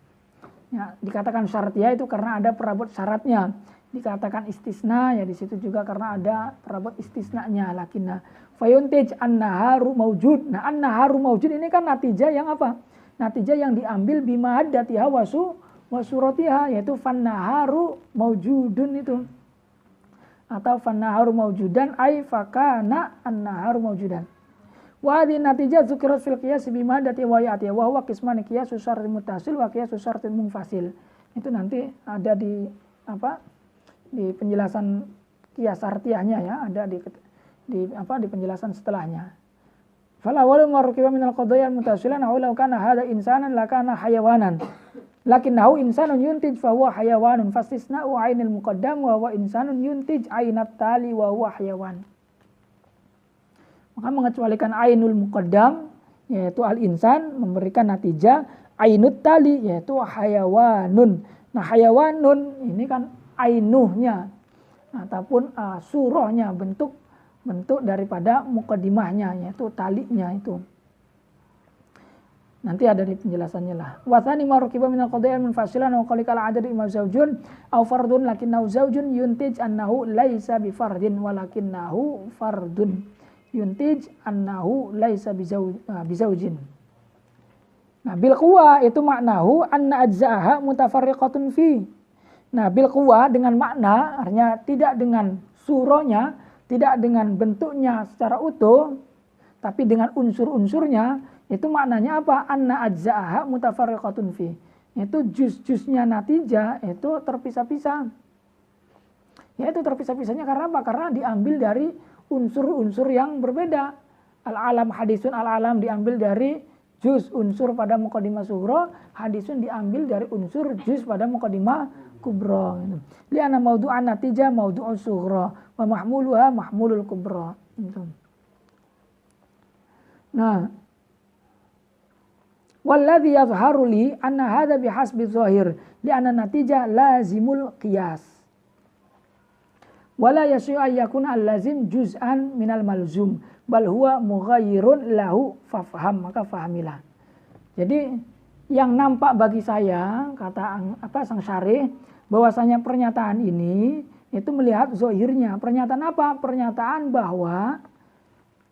Ya, dikatakan syartiyah itu karena ada perabot syaratnya. Dikatakan istisna ya di situ juga karena ada perabot istisnanya, lakinna. Fayuntij an-naharu mawjud. Nah, an-naharu mawjud ini kan natijah yang apa? Natijah yang diambil bima haddatiha wasuratiha, yaitu fan-naharu mawjudun itu. Atau fan-naharu mawjudan ay fakana an-naharu mawjudan. Wa hadhihi natijah dzukirat fil qiyas bima haddati wa ya'ti wa huwa qisman qiyasu syartin muttasil wa qiyasu syartin munfasil. Itu nanti ada di di penjelasan qiyas syartiyahnya ya, ada di penjelasan setelahnya. Fal awwalu markiba min al-qadaya al-muttasilan aw law kana hadha insanan lakana hayawanan. Lakinnahu insanun yuntij fa huwa hayawanun fastisna'u 'ainil muqaddam wa huwa insanun yuntij 'ainat tali wa huwa hayawan. Maka mengecualikan ainul muqaddam yaitu al-insan, memberikan natijah ainut tali yaitu hayawanun. Nah, hayawanun ini kan ainuhnya ataupun surahnya, bentuk daripada muqaddimahnya yaitu talinya itu. Nanti ada di penjelasannya lah. Wathani marukiba minal qadaya munfasilan wa qalikal adad imam zaujun aw fardun lakinnahu zaujun yuntij annahu laisa bi fardin walakinnahu fardun yuntij annahu laisa bi zaujin. Nah, bil quwa itu maknahu anna ajza'aha mutafarriqatun fi. Nah, bil quwa dengan makna artinya tidak dengan surahnya, tidak dengan bentuknya secara utuh, tapi dengan unsur-unsurnya. Itu maknanya apa? Anna ajza'aha mutafarriqatun fi. Itu juz-juznya natijah itu terpisah-pisah. Ya, itu terpisah-pisahnya karena apa? Karena diambil dari unsur-unsur yang berbeda. Al-alam hadisun, al-alam diambil dari juz unsur pada muqaddimah sughra, hadisun diambil dari unsur juz pada muqaddimah kubra. Li'anna mawdu'an natijah mawdu'un sughra wa mahmuluha mahmulul kubra. Nah, walladhi yadhharu li anna hadha bihasbi dhahir li'anna natijah lazimul qiyas wala yasyu ayyakun al-lazim juz'an minal malzum bal huwa mughayyirun lahu fafham, maka fahamilah. Jadi yang nampak bagi saya kata sang syarih bahwasanya pernyataan ini itu melihat zahirnya. Pernyataan apa? Pernyataan bahwa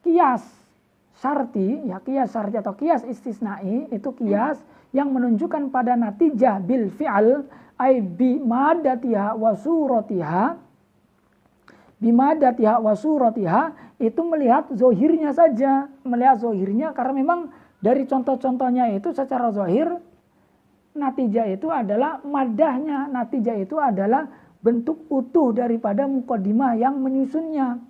qiyas syarti, ya qiyas syarti atau qiyas istisnai itu qiyas yang menunjukkan pada natijah bil fi'al ay bimadatiha wa suratiha. Bimadatiha wa suratiha itu melihat zahirnya saja, melihat zahirnya karena memang dari contoh-contohnya itu secara zahir natijah itu adalah madahnya, natijah itu adalah bentuk utuh daripada muqaddimah yang menyusunnya.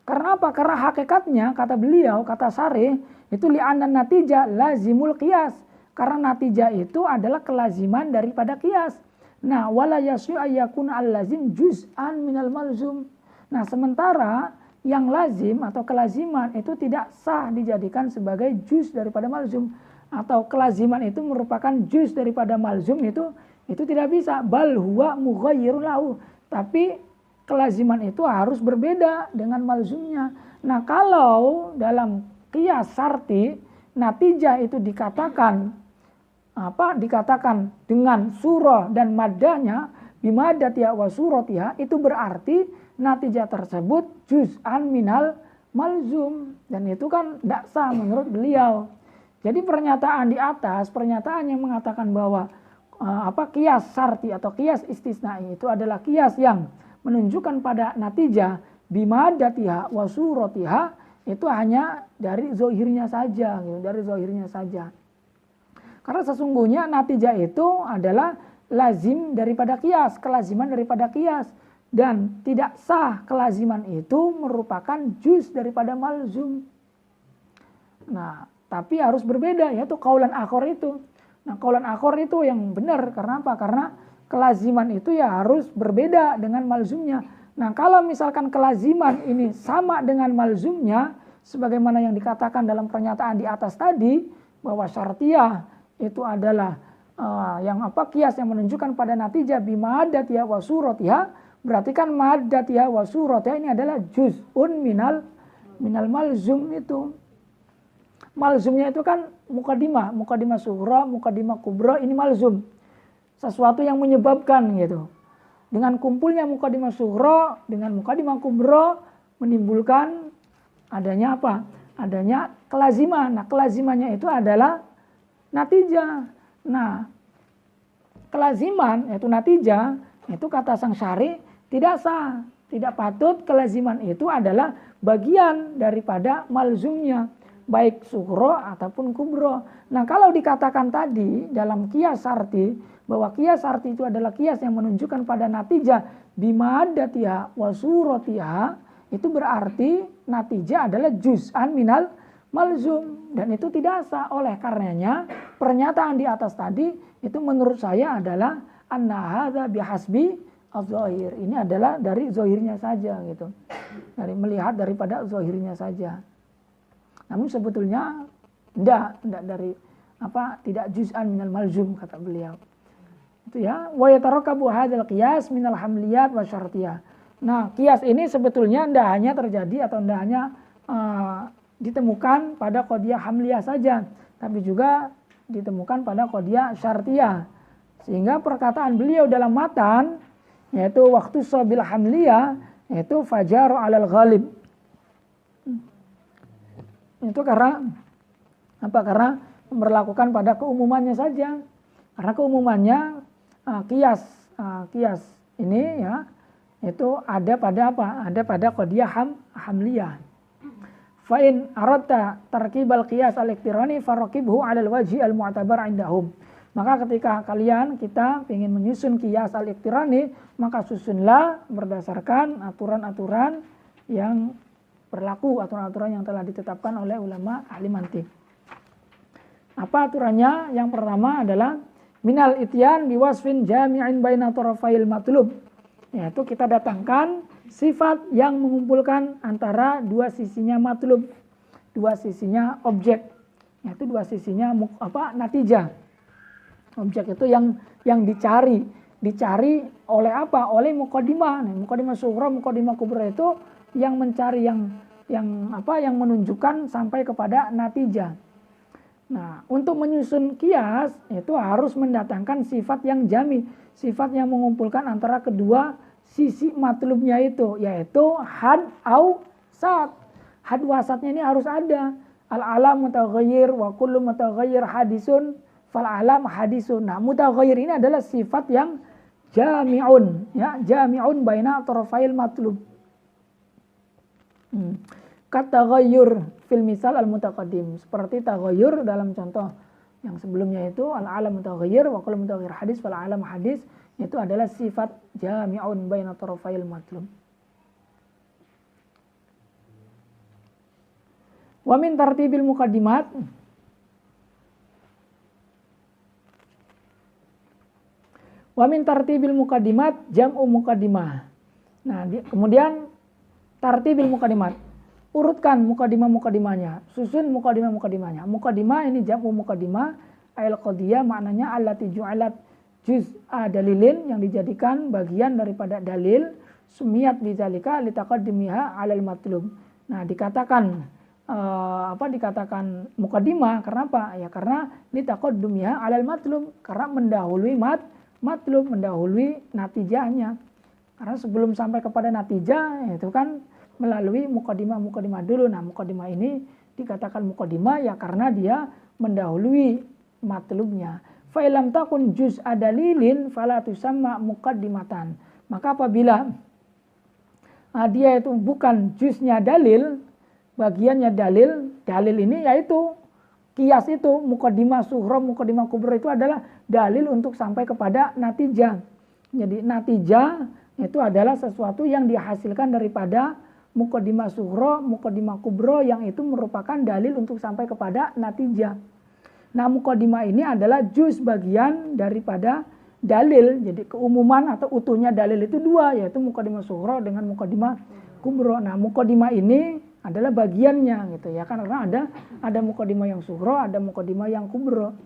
Karena apa? Karena hakikatnya kata beliau, kata syarih itu li'anna natijah lazimul qiyas. Karena natijah itu adalah kelaziman daripada qiyas. Nah, wala yasyu ayyakuna al-lazim juz'an minal malzum. Nah, sementara yang lazim atau kelaziman itu tidak sah dijadikan sebagai juz daripada malzum, atau kelaziman itu merupakan juz daripada malzum itu tidak bisa. Bal huwa mughayyirun lahu. Tapi kelaziman itu harus berbeda dengan malzumnya. Nah, kalau dalam qiyas syarti natijah itu dikatakan dengan surah dan madahnya bimadatiha wa suratiha, itu berarti natijah tersebut juz'an minal malzum, dan itu kan tidak sah menurut beliau. Jadi pernyataan di atas, pernyataan yang mengatakan bahwa qiyas syarti atau qiyas istisnai itu adalah qiyas yang menunjukkan pada natijah bimadatiha wa suratiha, itu hanya dari zahirnya saja, gitu, dari zahirnya saja. Karena sesungguhnya natijah itu adalah lazim daripada qiyas, kelaziman daripada qiyas, dan tidak sah kelaziman itu merupakan juz daripada malzum. Nah, tapi harus berbeda, yaitu qaulan akhar itu. Nah, qaulan akhar itu yang benar. Karena apa? Karena kelaziman itu ya harus berbeda dengan malzumnya. Nah, kalau misalkan kelaziman ini sama dengan malzumnya, sebagaimana yang dikatakan dalam pernyataan di atas tadi, bahwa syartiyah itu adalah qiyas yang menunjukkan pada natijah bimadatiha wa suratiha, Berarti kan maddatiha wa suratiha ini adalah juz'un minal malzum itu. Malzumnya itu kan mukadimah sughra, mukadimah kubra, ini malzum. Sesuatu yang menyebabkan gitu. Dengan kumpulnya mukadimah sughra dengan mukadimah kubra menimbulkan adanya apa? Adanya kelaziman. Nah, kelazimannya itu adalah natijah. Nah, kelaziman yaitu natijah, itu kata sang syari tidak sah. Tidak patut. Kelaziman itu adalah bagian daripada malzumnya, baik sughro ataupun kubro. Nah, kalau dikatakan tadi dalam qiyas syarti bahwa qiyas syarti itu adalah qiyas yang menunjukkan pada natijah bimaddatiha wa suratiha, itu berarti natijah adalah juz'an minal malzum, dan itu tidak sah. Oleh karenanya pernyataan di atas tadi itu menurut saya adalah anna hadza bihasbi az-zahir. Ini adalah dari zahirnya saja gitu. Dari melihat daripada zahirnya saja. Namun sebetulnya tidak dari tidak juz'an minal malzum kata beliau. Itu ya, wa yatarakabu hadzal qiyas minal hamliyat wa syartiyah. Nah, qiyas ini sebetulnya tidak hanya terjadi atau tidak hanya ditemukan pada qadiyah hamliyah saja, tapi juga ditemukan pada qadiyah syartiyah. Sehingga perkataan beliau dalam matan yaitu waktu sabil hamliyah yaitu fajaru alal ghalib. Itu karena karena memperlakukan pada keumumannya saja. Karena keumumannya qiyas ini ya itu ada pada Ada pada qadiyah hamliyah. Fa in aradta tarkibal qiyas al-iqtirani faraqibhu 'ala al-wajhi al-mu'tabar 'indahum. Maka ketika kita ingin menyusun qiyas al-iqtirani, maka susunlah berdasarkan aturan-aturan yang berlaku, aturan-aturan yang telah ditetapkan oleh ulama ahli mantiq. Apa aturannya? Yang pertama adalah minal ityan biwasfin jami'in baina tarafail matlub. Yaitu kita datangkan sifat yang mengumpulkan antara dua sisinya matlub, dua sisinya objek, yaitu dua sisinya natijah. Objek itu yang dicari oleh apa? Oleh muqaddimah. Nah, muqaddimah sughra, muqaddimah kubra itu yang mencari yang menunjukkan sampai kepada natijah. Nah, untuk menyusun qiyas itu harus mendatangkan sifat yang jami, sifat yang mengumpulkan antara kedua sisi matlubnya itu, yaitu had au sat. Had wasatnya ini harus ada. Al-alam mutaghayyir wa kullu mutaghayyir hadisun fal alam hadisun. Nah, mutaghayyir ini adalah sifat yang jami'un, ya, jami'un baina tarafail matlub. Kataghayyur fil misal al-mutaqaddim, seperti taghayyur dalam contoh yang sebelumnya itu al-alam mutaghayyir wa kullu mutaghayyir hadis fal alam hadis, itu adalah sifat jami'un baina tarafail matlub. Wa min tartibil muqaddimat, wa min tartibil muqaddimat jam'u muqaddimah. Nah, kemudian tartibil muqaddimat, urutkan muqaddimah-muqaddimahnya, susun muqaddimah-muqaddimahnya. Muqaddimah ini jam'u muqaddimah, ayal qadiyah maknanya allati ju'alat juz'a dalilin, yang dijadikan bagian daripada dalil, sumiyat bidzalika litaqaddimiha 'alal matlub. Nah, dikatakan dikatakan muqaddimah karena apa? Ya karena litaqaddumiha 'alal matlub, karena mendahului matlub, mendahului natijahnya. Karena sebelum sampai kepada natijah itu kan melalui muqaddimah dulu. Nah, muqaddimah ini dikatakan muqaddimah ya karena dia mendahului matlubnya. Fa illam takun juz'a dalilin fala tusamma muqaddimatan. Maka apabila dia itu bukan juznya dalil, bagiannya dalil ini yaitu qiyas itu, muqaddimah sughra, muqaddimah kubra itu adalah dalil untuk sampai kepada natijah. Jadi natijah itu adalah sesuatu yang dihasilkan daripada muqaddimah sughra, muqaddimah kubra, yang itu merupakan dalil untuk sampai kepada natijah. Nah, muqaddimah ini adalah juz bagian daripada dalil. Jadi keumuman atau utuhnya dalil itu dua, yaitu muqaddimah sughra dengan muqaddimah kubra. Nah, muqaddimah ini adalah bagiannya gitu ya, karena ada muqaddimah yang sughra, ada muqaddimah yang kubra.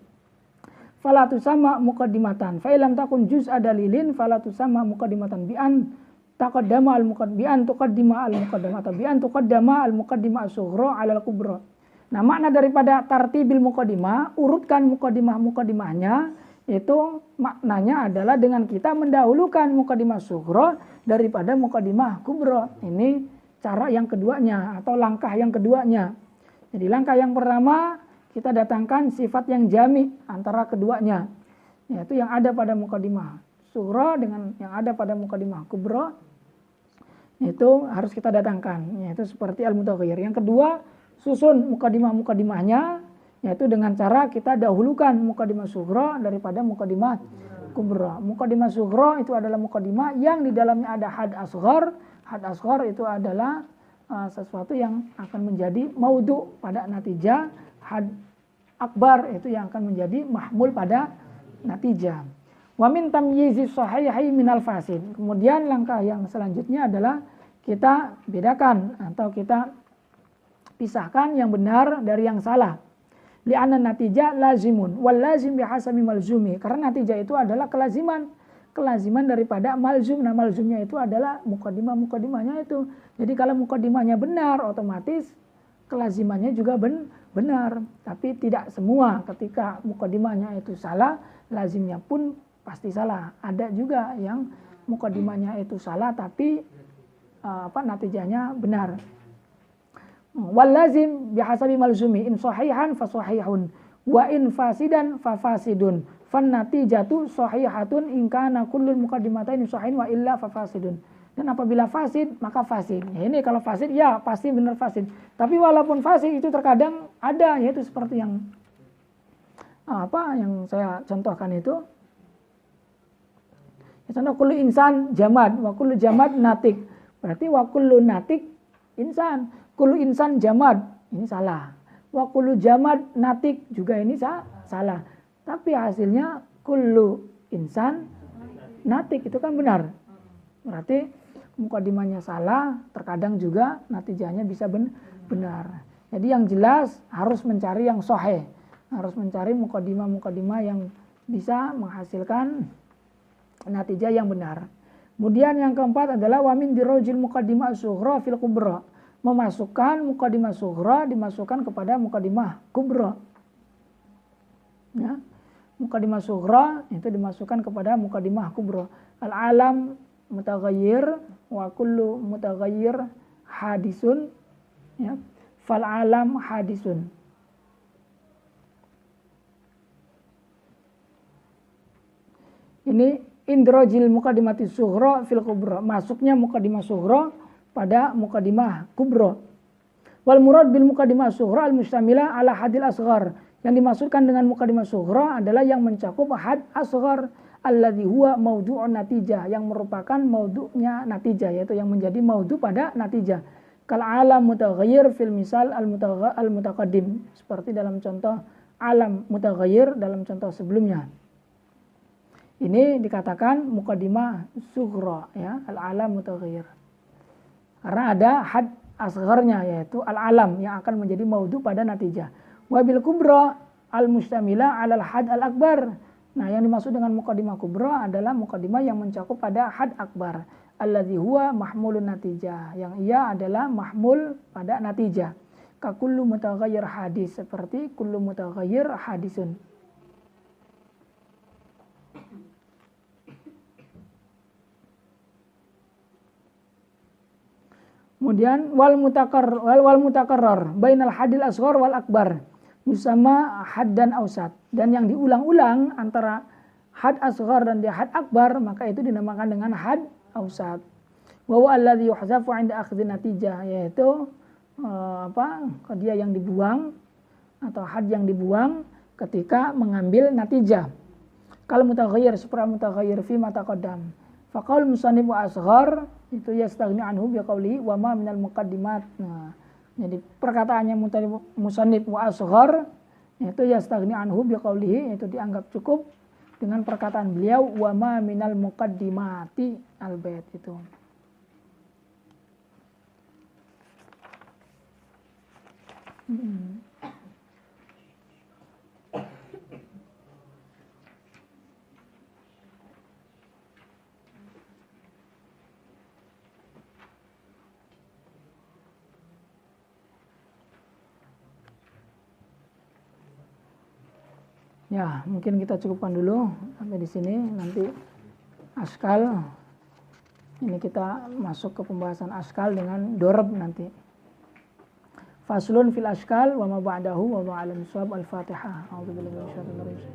Fala tusamma muqaddimatan fa illam takun juz'a dalilin fala tusamma muqaddimatan bi an taqaddama al-muqaddimah, bi an tuqaddima al-muqaddamah atau bi an tuqaddama al-muqaddimah as-sughra 'ala al-kubra. Nah, makna daripada tartibil muqaddimah, urutkan muqaddimahnya, itu maknanya adalah dengan kita mendahulukan muqaddimah sughra daripada muqaddimah kubra. Ini cara yang keduanya atau langkah yang keduanya. Jadi langkah yang pertama kita datangkan sifat yang jami antara keduanya, yaitu yang ada pada muqaddimah sughra dengan yang ada pada muqaddimah kubra. Itu harus kita datangkan, yaitu seperti al-mutaghayyir. Yang kedua, susun muqaddimah-muqaddimahnya, yaitu dengan cara kita dahulukan muqaddimah sughra daripada muqaddimah kubra. Muqaddimah sughra itu adalah muqaddimah yang di dalamnya ada had asghar. Had asghar itu adalah sesuatu yang akan menjadi maudhu pada natijah. Had akbar itu yang akan menjadi mahmul pada natijah. Wa min tamyizi sahihi minal fasid. Kemudian langkah yang selanjutnya adalah kita bedakan atau kita pisahkan yang benar dari yang salah. Li'anna natijah lazimun wal lazim bihasabi malzumi. Karena natijah itu adalah kelaziman daripada malzum. Nah, malzumnya itu adalah muqaddimahnya itu. Jadi kalau muqaddimahnya benar, otomatis kelazimannya juga benar. Tapi tidak semua. Ketika muqaddimahnya itu salah, lazimnya pun pasti salah. Ada juga yang muqaddimahnya itu salah tapi natijahnya benar. Wal lazim bihasabi malzumi in sahihan fa sahihun wa in fasidan fa fasidun fan natijatu sahihatun in kana kullul muqaddimataini sahihin wa illa fa fasidun. Dan apabila fasid maka fasid. Ya, ini kalau fasid ya pasti benar fasid. Tapi walaupun fasid itu terkadang ada, yaitu seperti yang yang saya contohkan itu. Ya, contoh kullu insan jamad wa kullu jamad natik. Berarti wa kullu natik insan. Kullu insan jamad, ini salah. Wa kullu jamad natik, juga ini salah. Tapi hasilnya kullu insan natik, itu kan benar. Berarti muqaddimahnya salah, terkadang juga natijahnya bisa benar. Jadi yang jelas harus mencari yang sahih. Harus mencari muqaddimah-muqaddimah yang bisa menghasilkan natijah yang benar. Kemudian yang keempat adalah wa min dirajil muqaddimah sughra fil kubra. Memasukkan muqaddimah sughra dimasukkan kepada muqaddimah kubra. Ya. Muqaddimah sughra itu dimasukkan kepada muqaddimah kubra. Al-alam mutaghayyir wa kullu mutaghayyir hadisun. Ya. Fal alam hadisun. Ini indrajil muqaddimati sughra fil kubra. Masuknya muqaddimah sughra pada muqaddimah kubra. Wal murad bil muqaddimah sughra al mustamila ala hadil asghar. Yang dimaksudkan dengan muqaddimah sughra adalah yang mencakup had asghar alladzi huwa maudu'un natijah, yang merupakan maudhu'nya natijah, yaitu yang menjadi maudhu pada natijah. Kal alam mutaghayyir fil misal al mutaqaddim, seperti dalam contoh alam mutaghayyir dalam contoh sebelumnya. Ini dikatakan muqaddimah sughra, ya, al alam mutaghayyir. Karena ada had asgharnya, yaitu al-alam yang akan menjadi maudhu pada natijah. Wabil kubra al-mustamila alal had al-akbar. Nah, yang dimaksud dengan muqaddimah kubra adalah muqaddimah yang mencakup pada had akbar. Alladzi huwa mahmulun natijah, yang ia adalah mahmul pada natijah. Ka kullu mutaghayyir hadis, seperti kullu mutaghayyir hadisun. Kemudian wal mutakarrar bainal hadil asghar wal akbar yusama haddan ausat, dan yang diulang-ulang antara had asghar dan had akbar maka itu dinamakan dengan had ausat. Wa huwa alladhi yuhzafu 'inda akhdhi natijah, yaitu dia yang dibuang atau had yang dibuang ketika mengambil natijah. Kalau mutaghayyir seperti mutaghayyir fi ma taqaddam. Faqaul musannif wa asghar itu yastaghni anhu biqaulihi wa ma minal muqaddimat. Nah, jadi perkataannya musannif wa asghar itu yastaghni anhu biqaulihi, itu dianggap cukup dengan perkataan beliau wa ma minal muqaddimati al-bait itu. Ya, mungkin kita cukupkan dulu sampai di sini. Nanti askal, ini kita masuk ke pembahasan askal dengan dorab nanti. Faslun fil askal wa ma ba'dahu wa ma'alam suhab al-Fatihah. A'udzubillahi minasyaitonir rajim.